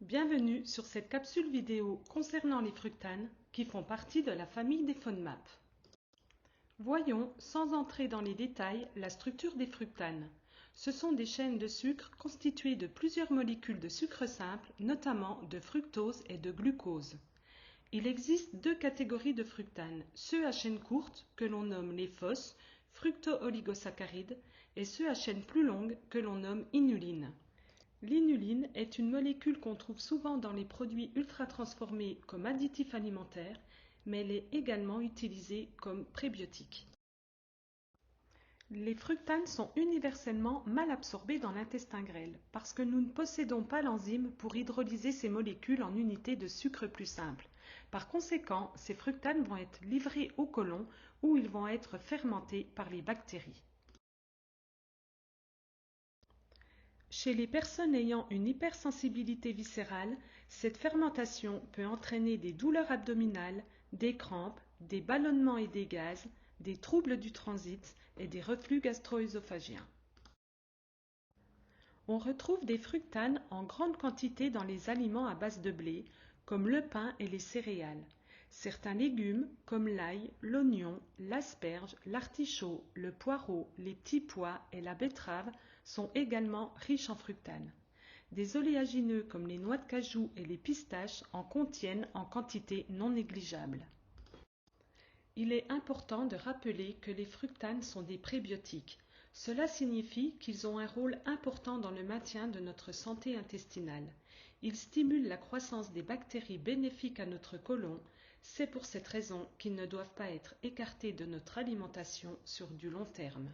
Bienvenue sur cette capsule vidéo concernant les fructanes qui font partie de la famille des FODMAP. Voyons, sans entrer dans les détails, la structure des fructanes. Ce sont des chaînes de sucre constituées de plusieurs molécules de sucre simple, notamment de fructose et de glucose. Il existe deux catégories de fructanes, ceux à chaîne courte que l'on nomme les FOS, fructo-oligosaccharides, et ceux à chaîne plus longue que l'on nomme inulines. L'inuline est une molécule qu'on trouve souvent dans les produits ultra-transformés comme additif alimentaire, mais elle est également utilisée comme prébiotique. Les fructanes sont universellement mal absorbés dans l'intestin grêle parce que nous ne possédons pas l'enzyme pour hydrolyser ces molécules en unités de sucre plus simples. Par conséquent, ces fructanes vont être livrés au côlon où ils vont être fermentés par les bactéries. Chez les personnes ayant une hypersensibilité viscérale, cette fermentation peut entraîner des douleurs abdominales, des crampes, des ballonnements et des gaz, des troubles du transit et des reflux gastro-œsophagiens. On retrouve des fructanes en grande quantité dans les aliments à base de blé, comme le pain et les céréales. Certains légumes, comme l'ail, l'oignon, l'asperge, l'artichaut, le poireau, les petits pois et la betterave, sont également riches en fructanes. Des oléagineux comme les noix de cajou et les pistaches en contiennent en quantité non négligeable. Il est important de rappeler que les fructanes sont des prébiotiques. Cela signifie qu'ils ont un rôle important dans le maintien de notre santé intestinale. Ils stimulent la croissance des bactéries bénéfiques à notre côlon. C'est pour cette raison qu'ils ne doivent pas être écartés de notre alimentation sur du long terme.